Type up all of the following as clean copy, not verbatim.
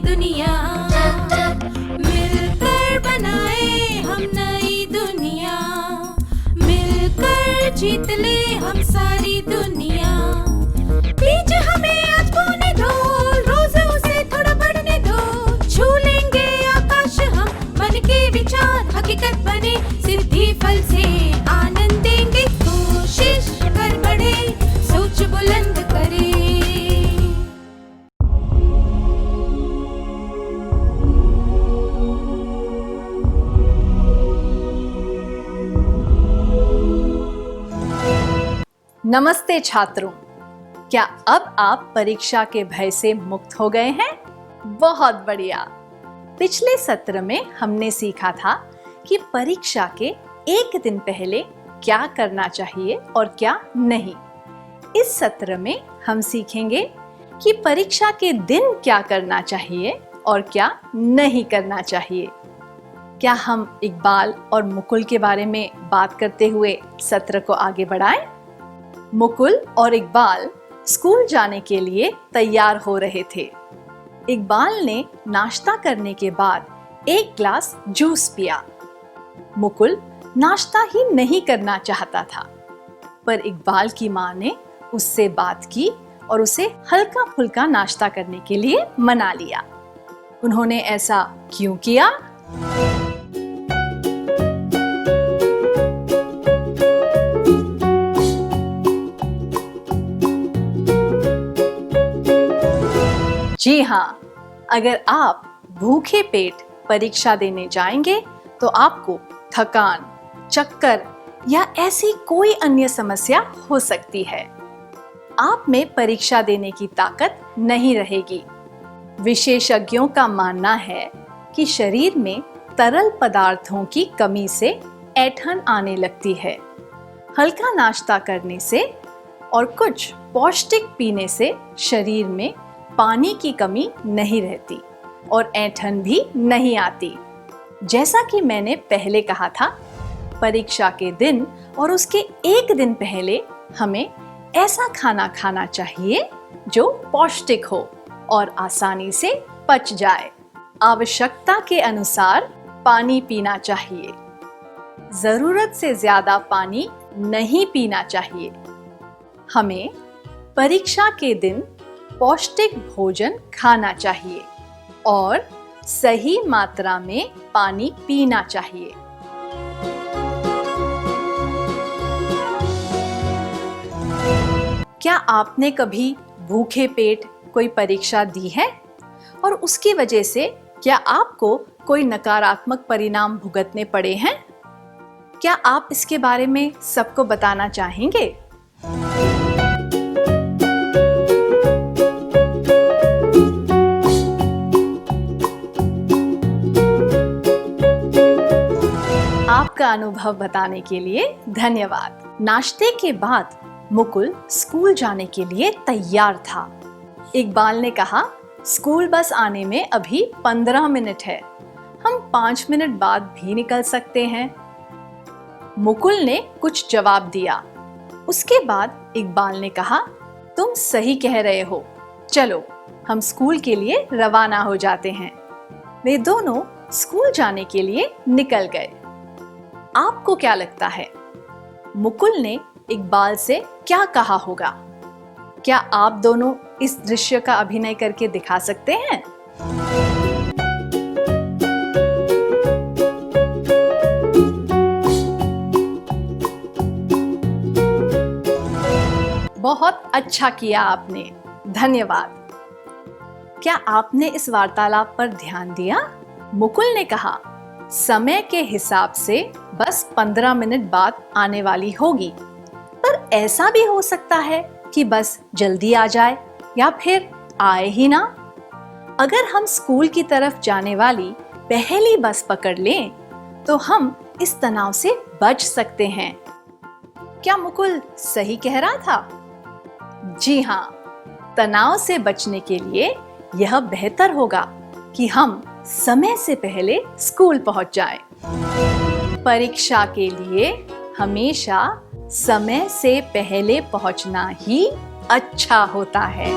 दुनिया, मिलकर बनाए हम नई दुनिया, मिलकर जीत ले हम सारी दुनिया। बीच हमें आज बोने दो, रोज उसे थोड़ा बढ़ने दो, छू लेंगे आकाश हम, मन के विचार हकीकत बने, सिद्धि फल से आनंद देंगे, कोशिश कर बढ़े, सोच बुलंद करे। नमस्ते छात्रों, क्या अब आप परीक्षा के भय से मुक्त हो गए हैं? बहुत बढ़िया। पिछले सत्र में हमने सीखा था कि परीक्षा के एक दिन पहले क्या करना चाहिए और क्या नहीं। इस सत्र में हम सीखेंगे कि परीक्षा के दिन क्या करना चाहिए और क्या नहीं करना चाहिए। क्या हम इकबाल और मुकुल के बारे में बात करते हुए सत्र को आगे बढ़ाएं? मुकुल और इकबाल स्कूल जाने के लिए तैयार हो रहे थे। इकबाल ने नाश्ता करने के बाद एक ग्लास जूस पिया। मुकुल नाश्ता ही नहीं करना चाहता था, पर इकबाल की माँ ने उससे बात की और उसे हल्का फुल्का नाश्ता करने के लिए मना लिया। उन्होंने ऐसा क्यों किया? जी हाँ, अगर आप भूखे पेट परीक्षा देने जाएंगे तो आपको थकान, चक्कर या ऐसी कोई अन्य समस्या हो सकती है। आप में परीक्षा देने की ताकत नहीं रहेगी। विशेषज्ञों का मानना है कि शरीर में तरल पदार्थों की कमी से ऐंठन आने लगती है। हल्का नाश्ता करने से और कुछ पौष्टिक पीने से शरीर में पानी की कमी नहीं रहती और ऐंठन भी नहीं आती। जैसा कि मैंने पहले कहा था, परीक्षा के दिन और उसके एक दिन पहले हमें ऐसा खाना खाना चाहिए जो पौष्टिक हो और आसानी से पच जाए। आवश्यकता के अनुसार पानी पीना चाहिए। जरूरत से ज्यादा पानी नहीं पीना चाहिए। हमें परीक्षा के दिन पौष्टिक भोजन खाना चाहिए और सही मात्रा में पानी पीना चाहिए। क्या आपने कभी भूखे पेट कोई परीक्षा दी है और उसकी वजह से क्या आपको कोई नकारात्मक परिणाम भुगतने पड़े हैं? क्या आप इसके बारे में सबको बताना चाहेंगे? आपका अनुभव बताने के लिए धन्यवाद। नाश्ते के बाद मुकुल स्कूल जाने के लिए तैयार था। इकबाल ने कहा, स्कूल बस आने में अभी 15 मिनट है, हम 5 मिनट बाद भी निकल सकते हैं। मुकुल ने कुछ जवाब दिया। उसके बाद इकबाल ने कहा, तुम सही कह रहे हो, चलो हम स्कूल के लिए रवाना हो जाते हैं। वे दोनों स्कूल जाने के लिए निकल गए। आपको क्या लगता है, मुकुल ने इकबाल से क्या कहा होगा? क्या आप दोनों इस दृश्य का अभिनय करके दिखा सकते हैं? बहुत अच्छा किया आपने, धन्यवाद। क्या आपने इस वार्तालाप पर ध्यान दिया? मुकुल ने कहा, समय के हिसाब से बस 15 मिनट बाद आने वाली होगी, पर ऐसा भी हो सकता है कि बस जल्दी आ जाए या फिर आए ही ना। अगर हम स्कूल की तरफ जाने वाली पहली बस पकड़ लें तो हम इस तनाव से बच सकते हैं। क्या मुकुल सही कह रहा था? जी हाँ, तनाव से बचने के लिए यह बेहतर होगा कि हम समय से पहले स्कूल पहुंच जाएं। परीक्षा के लिए हमेशा समय से पहले पहुंचना ही अच्छा होता है।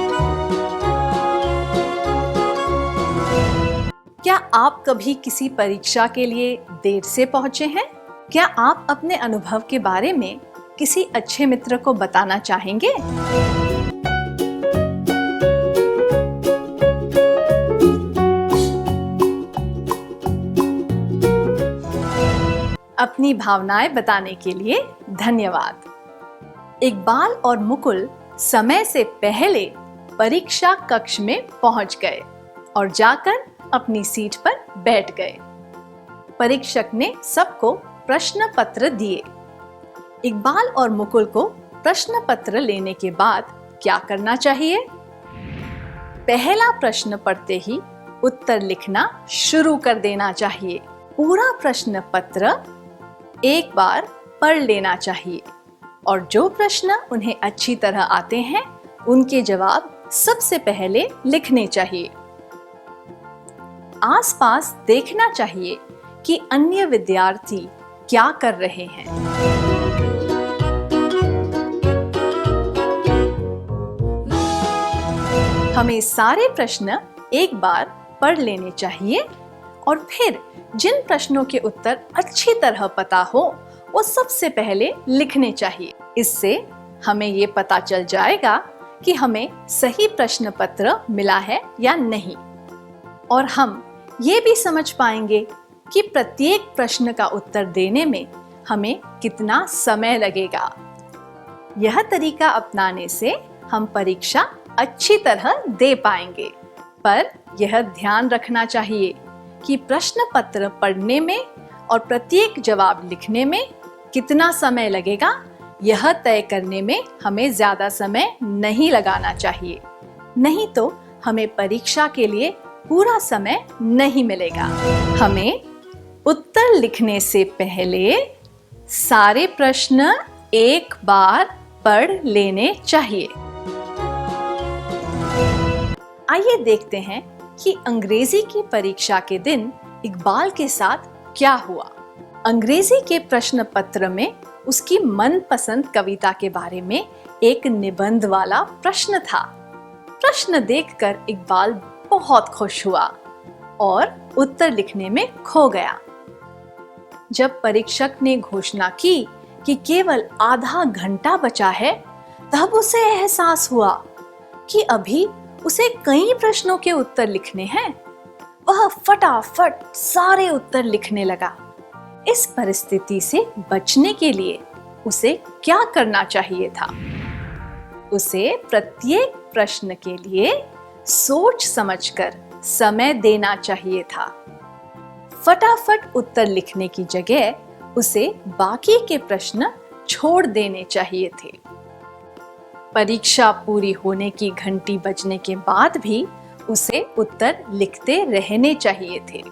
क्या आप कभी किसी परीक्षा के लिए देर से पहुंचे हैं? क्या आप अपने अनुभव के बारे में किसी अच्छे मित्र को बताना चाहेंगे? अपनी भावनाएं बताने के लिए धन्यवाद। इकबाल और मुकुल समय से पहले परीक्षा कक्ष में पहुंच गए और जाकर अपनी सीट पर बैठ गए। परीक्षक ने सबको प्रश्न पत्र दिए। इकबाल और मुकुल को प्रश्न पत्र लेने के बाद क्या करना चाहिए? पहला प्रश्न पढ़ते ही उत्तर लिखना शुरू कर देना चाहिए। पूरा प्रश्न पत्र एक बार पढ़ लेना चाहिए और जो प्रश्न उन्हें अच्छी तरह आते हैं उनके जवाब सबसे पहले लिखने चाहिए। आसपास देखना चाहिए कि अन्य विद्यार्थी क्या कर रहे हैं। हमें सारे प्रश्न एक बार पढ़ लेने चाहिए और फिर जिन प्रश्नों के उत्तर अच्छी तरह पता हो वो सबसे पहले लिखने चाहिए। इससे हमें ये पता चल जाएगा कि हमें सही प्रश्न पत्र मिला है या नहीं, और हम ये भी समझ पाएंगे कि प्रत्येक प्रश्न का उत्तर देने में हमें कितना समय लगेगा। यह तरीका अपनाने से हम परीक्षा अच्छी तरह दे पाएंगे, पर यह ध्यान रखना चाहिए कि प्रश्न पत्र पढ़ने में और प्रत्येक जवाब लिखने में कितना समय लगेगा, यह तय करने में हमें ज्यादा समय नहीं लगाना चाहिए, नहीं तो हमें परीक्षा के लिए पूरा समय नहीं मिलेगा। हमें उत्तर लिखने से पहले सारे प्रश्न एक बार पढ़ लेने चाहिए। आइए देखते हैं कि अंग्रेजी की परीक्षा के दिन इकबाल के साथ क्या हुआ। अंग्रेजी के प्रश्न पत्र में उसकी मनपसंद कविता के बारे में एक निबंध वाला प्रश्न था। प्रश्न देखकर इकबाल बहुत खुश हुआ और उत्तर लिखने में खो गया। जब परीक्षक ने घोषणा की कि केवल आधा घंटा बचा है, तब उसे एहसास हुआ कि अभी उसे कई प्रश्नों के उत्तर लिखने हैं। वह फटाफट सारे उत्तर लिखने लगा। इस परिस्थिति से बचने के लिए उसे क्या करना चाहिए था? उसे प्रत्येक प्रश्न के लिए सोच समझकर समय देना चाहिए था। फटाफट उत्तर लिखने की जगह उसे बाकी के प्रश्न छोड़ देने चाहिए थे। परीक्षा पूरी होने की घंटी बजने के बाद भी उसे उत्तर लिखते रहने चाहिए थे।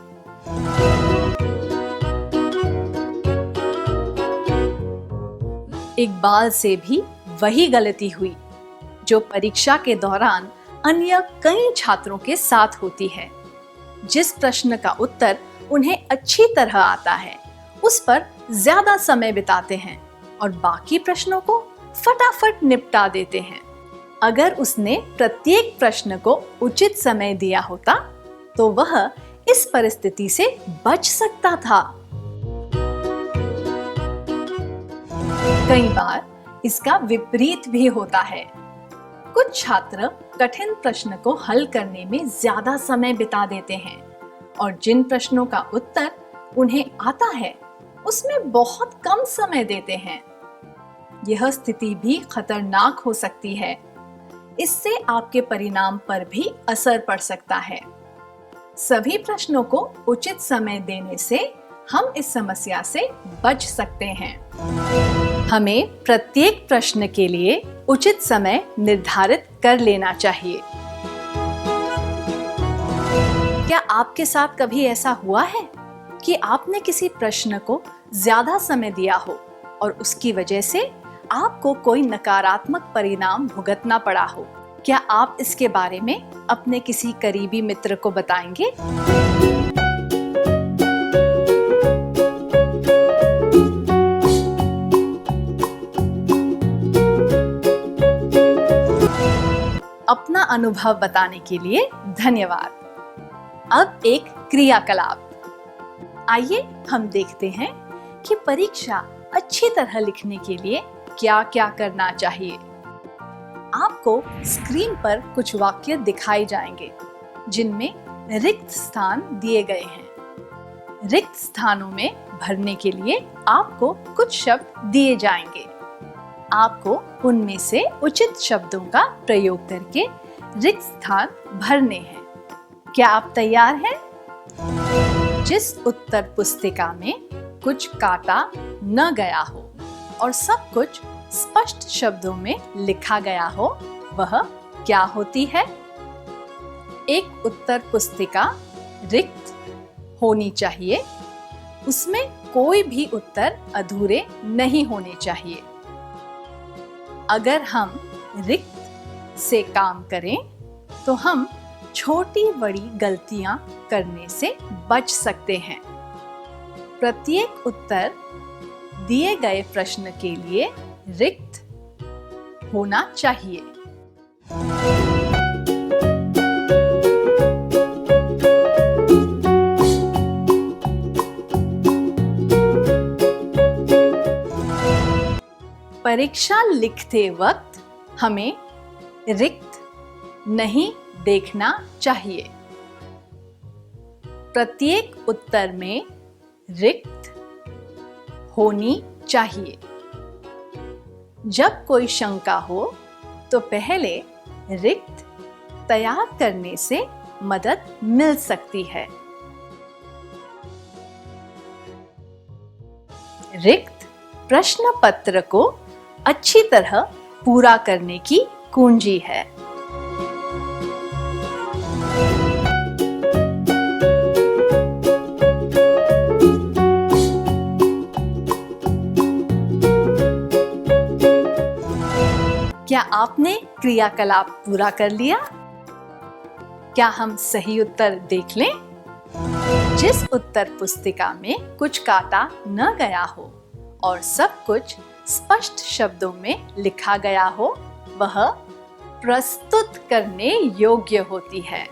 इकबाल से भी वही गलती हुई जो परीक्षा के दौरान अन्य कई छात्रों के साथ होती है। जिस प्रश्न का उत्तर उन्हें अच्छी तरह आता है उस पर ज्यादा समय बिताते हैं और बाकी प्रश्नों को फटाफट निपटा देते हैं। अगर उसने प्रत्येक प्रश्न को उचित समय दिया होता तो वह इस परिस्थिति से बच सकता था। कई बार इसका विपरीत भी होता है। कुछ छात्र कठिन प्रश्न को हल करने में ज्यादा समय बिता देते हैं और जिन प्रश्नों का उत्तर उन्हें आता है उसमें बहुत कम समय देते हैं। यह स्थिति भी खतरनाक हो सकती है। इससे आपके परिणाम पर भी असर पड़ सकता है। सभी प्रश्नों को उचित समय देने से हम इस समस्या से बच सकते हैं। हमें प्रत्येक प्रश्न के लिए उचित समय निर्धारित कर लेना चाहिए। क्या आपके साथ कभी ऐसा हुआ है कि आपने किसी प्रश्न को ज्यादा समय दिया हो और उसकी वजह से आपको कोई नकारात्मक परिणाम भुगतना पड़ा हो? क्या आप इसके बारे में अपने किसी करीबी मित्र को बताएंगे? अपना अनुभव बताने के लिए धन्यवाद। अब एक क्रियाकलाप। आइए हम देखते हैं कि परीक्षा अच्छी तरह लिखने के लिए क्या क्या करना चाहिए। आपको स्क्रीन पर कुछ वाक्य दिखाए जाएंगे जिनमें रिक्त स्थान दिए गए हैं। रिक्त स्थानों में भरने के लिए आपको कुछ शब्द दिए जाएंगे। आपको उनमें से उचित शब्दों का प्रयोग करके रिक्त स्थान भरने हैं। क्या आप तैयार हैं? जिस उत्तर पुस्तिका में कुछ काटा न गया हो और सब कुछ स्पष्ट शब्दों में लिखा गया हो, वह क्या होती है? एक उत्तर पुस्तिका रिक्त होनी चाहिए। उसमें कोई भी उत्तर अधूरे नहीं होने चाहिए। अगर हम रिक्त से काम करें तो हम छोटी बड़ी गलतियां करने से बच सकते हैं। प्रत्येक उत्तर दिए गए प्रश्न के लिए रिक्त होना चाहिए। परीक्षा लिखते वक्त हमें रिक्त नहीं देखना चाहिए। प्रत्येक उत्तर में रिक्त होनी चाहिए। जब कोई शंका हो तो पहले रिक्त तैयार करने से मदद मिल सकती है। रिक्त प्रश्न पत्र को अच्छी तरह पूरा करने की कुंजी है। क्या आपने क्रियाकलाप पूरा कर लिया? क्या हम सही उत्तर देख लें? जिस उत्तर पुस्तिका में कुछ काटा न गया हो और सब कुछ स्पष्ट शब्दों में लिखा गया हो, वह प्रस्तुत करने योग्य होती है।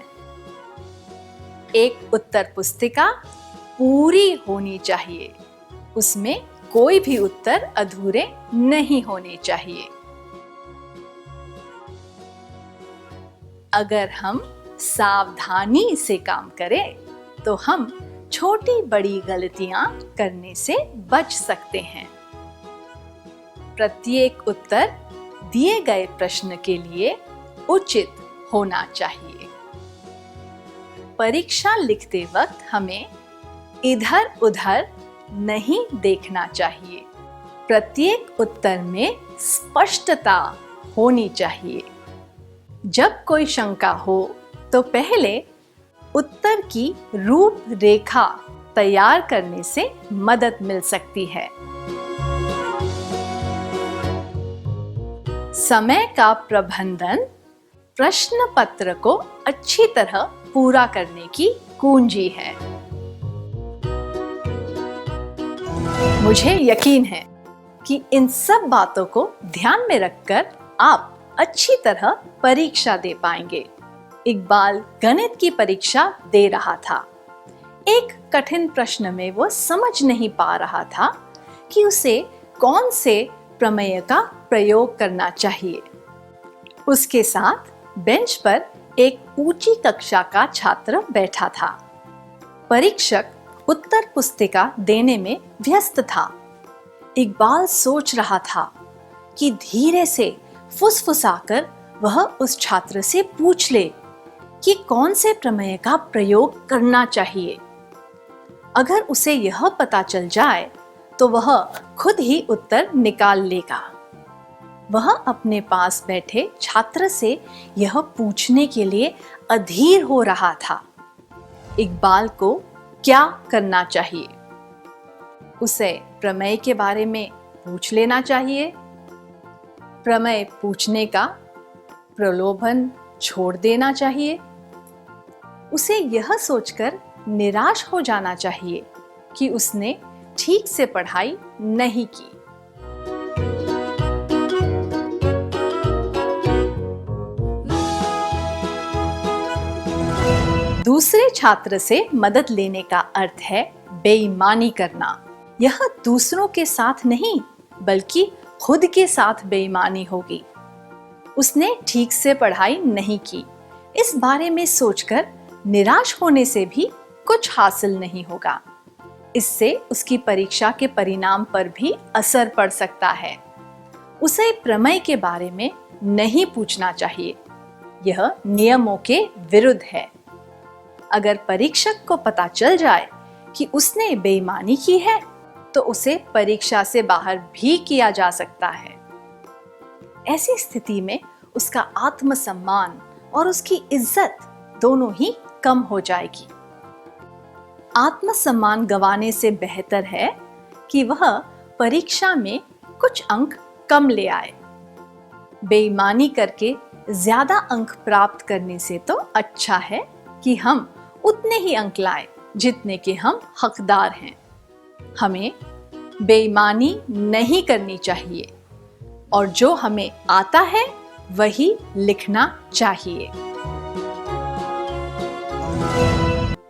एक उत्तर पुस्तिका पूरी होनी चाहिए। उसमें कोई भी उत्तर अधूरे नहीं होने चाहिए। अगर हम सावधानी से काम करें तो हम छोटी बड़ी गलतियां करने से बच सकते हैं। प्रत्येक उत्तर दिए गए प्रश्न के लिए उचित होना चाहिए। परीक्षा लिखते वक्त हमें इधर उधर नहीं देखना चाहिए। प्रत्येक उत्तर में स्पष्टता होनी चाहिए। जब कोई शंका हो तो पहले उत्तर की रूपरेखा तैयार करने से मदद मिल सकती है। समय का प्रबंधन प्रश्न पत्र को अच्छी तरह पूरा करने की कुंजी है। मुझे यकीन है कि इन सब बातों को ध्यान में रखकर आप अच्छी तरह परीक्षा दे पाएंगे। इकबाल गणित की परीक्षा दे रहा था। एक कठिन प्रश्न में वो समझ नहीं पा रहा था कि उसे कौन से प्रमेय का प्रयोग करना चाहिए। उसके साथ बेंच पर एक ऊंची कक्षा का छात्र बैठा था। परीक्षक उत्तर पुस्तिका देने में व्यस्त था। इकबाल सोच रहा था कि धीरे से फुसफुसाकर वह उस छात्र से पूछ ले कि कौन से प्रमेय का प्रयोग करना चाहिए। अगर उसे यह पता चल जाए तो वह खुद ही उत्तर निकाल लेगा। वह अपने पास बैठे छात्र से यह पूछने के लिए अधीर हो रहा था। इकबाल को क्या करना चाहिए? उसे प्रमेय के बारे में पूछ लेना चाहिए, प्रमेय पूछने का प्रलोभन छोड़ देना चाहिए, उसे यह सोचकर निराश हो जाना चाहिए कि उसने ठीक से पढ़ाई नहीं की। दूसरे छात्र से मदद लेने का अर्थ है बेईमानी करना। यह दूसरों के साथ नहीं बल्कि खुद के साथ बेईमानी होगी। उसने ठीक से पढ़ाई नहीं की, इस बारे में सोचकर निराश होने से भी कुछ हासिल नहीं होगा। इससे उसकी परीक्षा के परिणाम पर भी असर पड़ सकता है। उसे प्रमेय के बारे में नहीं पूछना चाहिए, यह नियमों के विरुद्ध है। अगर परीक्षक को पता चल जाए कि उसने बेईमानी की है तो उसे परीक्षा से बाहर भी किया जा सकता है। ऐसी स्थिति में उसका आत्मसम्मान और उसकी इज्जत दोनों ही कम हो जाएगी। आत्मसम्मान गंवाने से बेहतर है कि वह परीक्षा में कुछ अंक कम ले आए। बेईमानी करके ज्यादा अंक प्राप्त करने से तो अच्छा है कि हम उतने ही अंक लाएं जितने के हम हकदार हैं। हमें बेईमानी नहीं करनी चाहिए और जो हमें आता है वही लिखना चाहिए।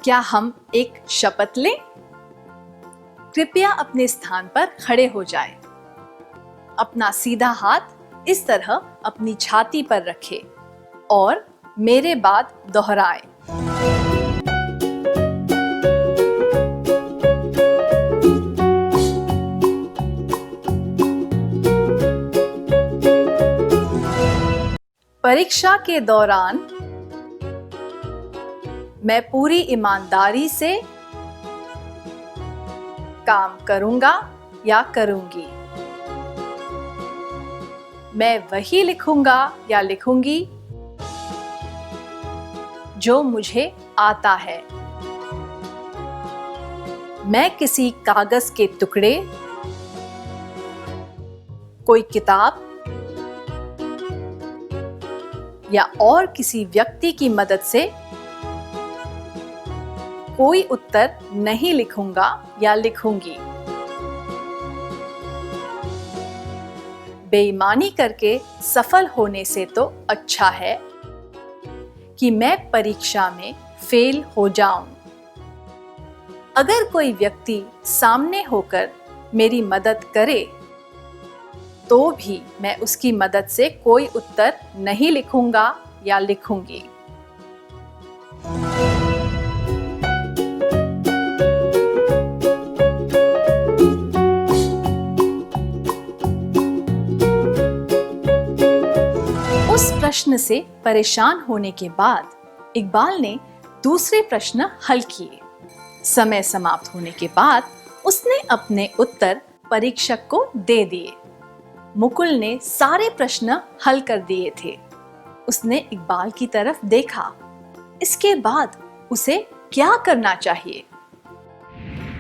क्या हम एक शपथ लें? कृपया अपने स्थान पर खड़े हो जाएं। अपना सीधा हाथ इस तरह अपनी छाती पर रखें और मेरे बाद दोहराएं। परीक्षा के दौरान मैं पूरी ईमानदारी से काम करूंगा या करूंगी। मैं वही लिखूंगा या लिखूंगी जो मुझे आता है। मैं किसी कागज के टुकड़े, कोई किताब या और किसी व्यक्ति की मदद से कोई उत्तर नहीं लिखूंगा या लिखूंगी। बेईमानी करके सफल होने से तो अच्छा है कि मैं परीक्षा में फेल हो जाऊं। अगर कोई व्यक्ति सामने होकर मेरी मदद करे तो भी मैं उसकी मदद से कोई उत्तर नहीं लिखूंगा या लिखूंगी। उस प्रश्न से परेशान होने के बाद इकबाल ने दूसरे प्रश्न हल किए। समय समाप्त होने के बाद उसने अपने उत्तर परीक्षक को दे दिए। मुकुल ने सारे प्रश्न हल कर दिए थे। उसने इकबाल की तरफ देखा। इसके बाद उसे क्या करना चाहिए?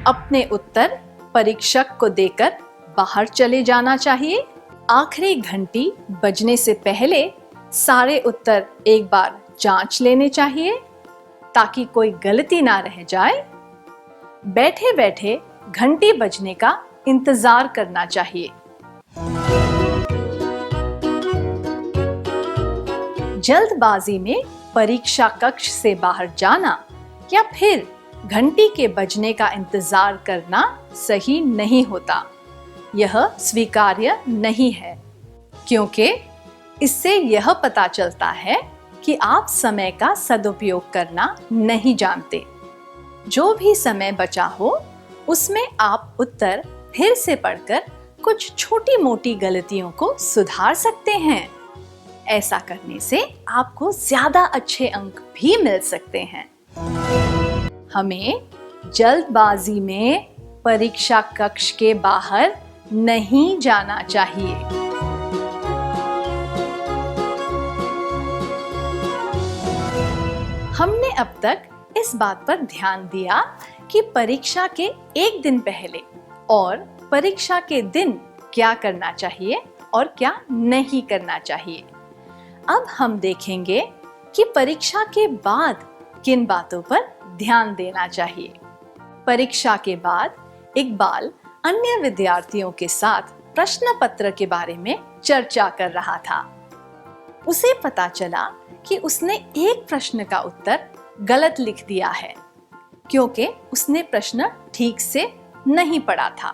अपने उत्तर परीक्षक को देकर बाहर चले जाना चाहिए। आखिरी घंटी बजने से पहले सारे उत्तर एक बार जांच लेने चाहिए ताकि कोई गलती ना रह जाए। बैठे बैठे घंटी बजने का इंतजार करना चाहिए। जल्दबाजी में परीक्षा कक्ष से बाहर जाना या फिर घंटी के बजने का इंतजार करना सही नहीं होता। यह स्वीकार्य नहीं है, क्योंकि इससे यह पता चलता है कि आप समय का सदुपयोग करना नहीं जानते। जो भी समय बचा हो उसमें आप उत्तर फिर से पढ़कर कुछ छोटी मोटी गलतियों को सुधार सकते हैं। ऐसा करने से आपको ज्यादा अच्छे अंक भी मिल सकते हैं। हमें जल्दबाजी में परीक्षा कक्ष के बाहर नहीं जाना चाहिए। हमने अब तक इस बात पर ध्यान दिया कि परीक्षा के एक दिन पहले और परीक्षा के दिन क्या करना चाहिए और क्या नहीं करना चाहिए। अब हम देखेंगे कि परीक्षा के बाद किन बातों पर ध्यान देना चाहिए। परीक्षा के बाद इकबाल अन्य विद्यार्थियों के साथ प्रश्न पत्र के बारे में चर्चा कर रहा था। उसे पता चला कि उसने एक प्रश्न का उत्तर गलत लिख दिया है क्योंकि उसने प्रश्न ठीक से नहीं पढ़ा था।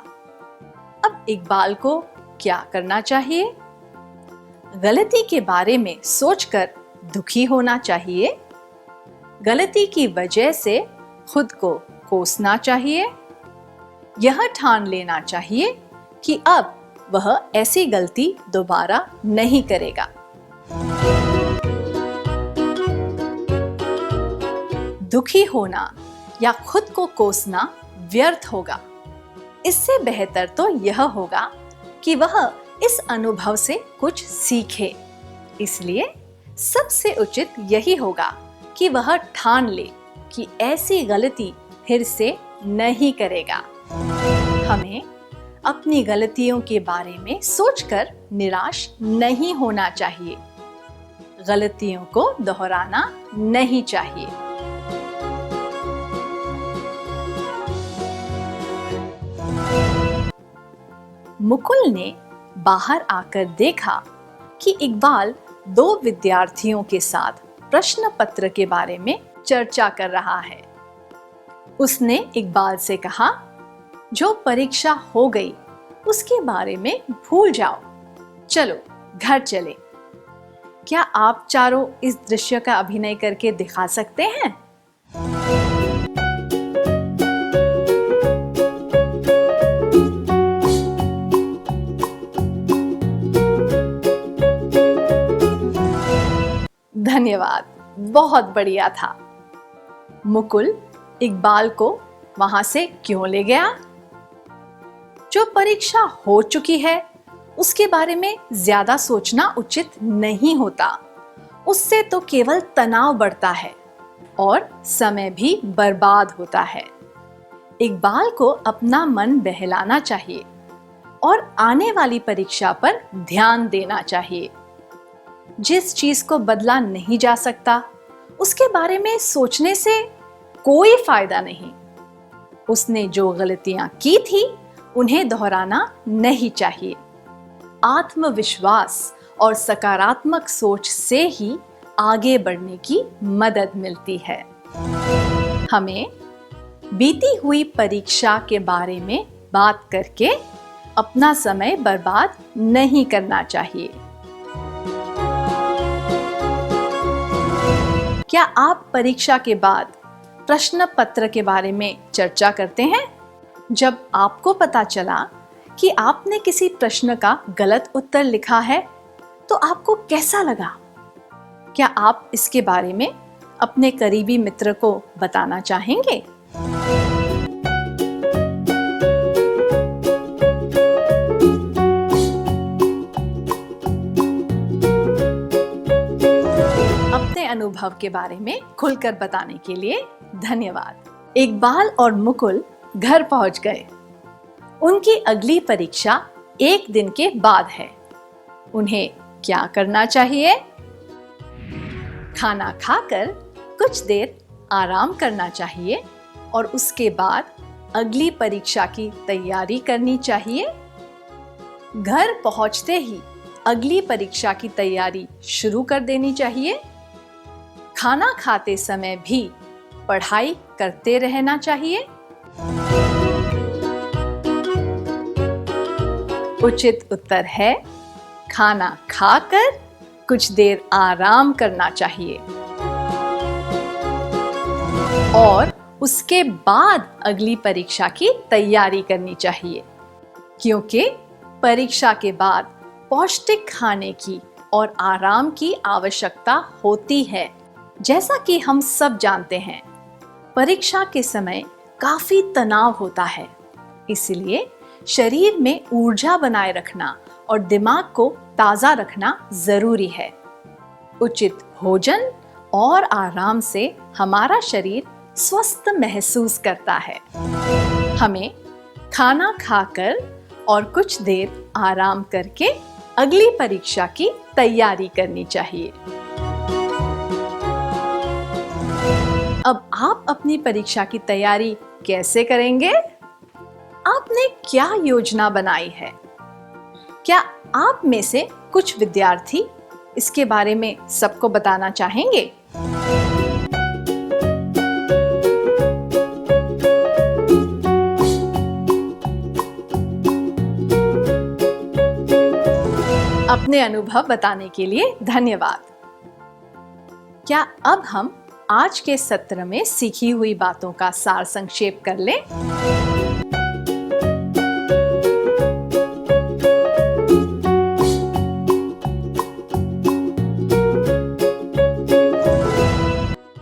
अब इकबाल को क्या करना चाहिए? गलती के बारे में सोचकर दुखी होना चाहिए, गलती की वजह से खुद को कोसना चाहिए, यह ठान लेना चाहिए कि अब वह ऐसी गलती दोबारा नहीं करेगा। दुखी होना या खुद को कोसना व्यर्थ होगा। इससे बेहतर तो यह होगा कि वह इस अनुभव से कुछ सीखे। इसलिए सबसे उचित यही होगा कि वह ठान ले कि ऐसी गलती फिर से नहीं करेगा। हमें अपनी गलतियों के बारे में सोचकर निराश नहीं होना चाहिए। गलतियों को दोहराना नहीं चाहिए। मुकुल ने बाहर आकर देखा कि इकबाल दो विद्यार्थियों के साथ प्रश्न पत्र के बारे में चर्चा कर रहा है। उसने इकबाल से कहा, जो परीक्षा हो गई उसके बारे में भूल जाओ, चलो घर चले। क्या आप चारों इस दृश्य का अभिनय करके दिखा सकते हैं? धन्यवाद, बहुत बढ़िया था। मुकुल इकबाल को वहां से क्यों ले गया? जो परीक्षा हो चुकी है उसके बारे में ज्यादा सोचना उचित नहीं होता। उससे तो केवल तनाव बढ़ता है और समय भी बर्बाद होता है। इकबाल को अपना मन बहलाना चाहिए और आने वाली परीक्षा पर ध्यान देना चाहिए। जिस चीज को बदला नहीं जा सकता उसके बारे में सोचने से कोई फायदा नहीं। उसने जो गलतियां की थी उन्हें दोहराना नहीं चाहिए। आत्मविश्वास और सकारात्मक सोच से ही आगे बढ़ने की मदद मिलती है। हमें बीती हुई परीक्षा के बारे में बात करके अपना समय बर्बाद नहीं करना चाहिए। क्या आप परीक्षा के बाद प्रश्न पत्र के बारे में चर्चा करते हैं? जब आपको पता चला कि आपने किसी प्रश्न का गलत उत्तर लिखा है तो आपको कैसा लगा? क्या आप इसके बारे में अपने करीबी मित्र को बताना चाहेंगे? अपने अनुभव के बारे में खुलकर बताने के लिए धन्यवाद। इकबाल और मुकुल घर पहुंच गए। उनकी अगली परीक्षा एक दिन के बाद है। उन्हें क्या करना चाहिए? खाना खाकर कुछ देर आराम करना चाहिए और उसके बाद अगली परीक्षा की तैयारी करनी चाहिए। घर पहुंचते ही अगली परीक्षा की तैयारी शुरू कर देनी चाहिए। खाना खाते समय भी पढ़ाई करते रहना चाहिए। उचित उत्तर है खाना खाकर कुछ देर आराम करना चाहिए और उसके बाद अगली परीक्षा की तैयारी करनी चाहिए, क्योंकि परीक्षा के बाद पौष्टिक खाने की और आराम की आवश्यकता होती है। जैसा कि हम सब जानते हैं, परीक्षा के समय काफी तनाव होता है, इसलिए शरीर में ऊर्जा बनाए रखना और दिमाग को ताजा रखना जरूरी है। उचित भोजन और आराम से हमारा शरीर स्वस्थ महसूस करता है। हमें खाना खाकर और कुछ देर आराम करके अगली परीक्षा की तैयारी करनी चाहिए। अब आप अपनी परीक्षा की तैयारी कैसे करेंगे? आपने क्या योजना बनाई है? क्या आप में से कुछ विद्यार्थी इसके बारे में सबको बताना चाहेंगे? अपने अनुभव बताने के लिए धन्यवाद। क्या अब हम आज के सत्र में सीखी हुई बातों का सार संक्षेप कर लें?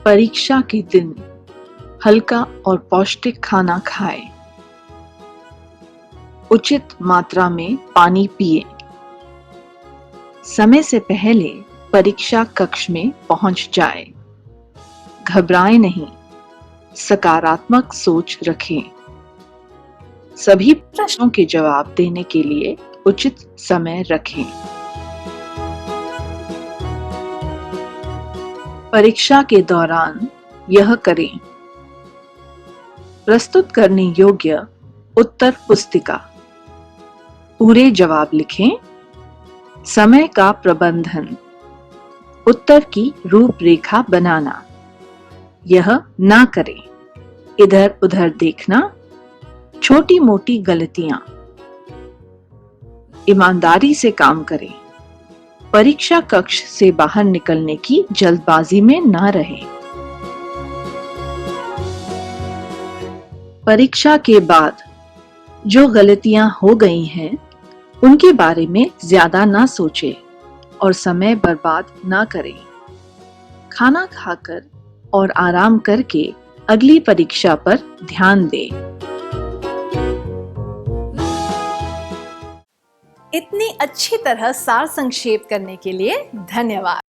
परीक्षा के दिन हल्का और पौष्टिक खाना खाएं। उचित मात्रा में पानी पिएं। समय से पहले परीक्षा कक्ष में पहुंच जाएं। घबराएं नहीं, सकारात्मक सोच रखें। सभी प्रश्नों के जवाब देने के लिए उचित समय रखें। परीक्षा के दौरान यह करें: प्रस्तुत करने योग्य उत्तर पुस्तिका, पूरे जवाब लिखें, समय का प्रबंधन, उत्तर की रूपरेखा बनाना, यह ना करें, इधर उधर देखना, छोटी मोटी गलतियां, ईमानदारी से काम करें, परीक्षा कक्ष से बाहर निकलने की जल्दबाजी में ना रहें। परीक्षा के बाद जो गलतियां हो गई हैं, उनके बारे में ज्यादा ना सोचें और समय बर्बाद ना करें। खाना खाकर और आराम करके अगली परीक्षा पर ध्यान दें। इतनी अच्छी तरह सार संक्षेप करने के लिए धन्यवाद।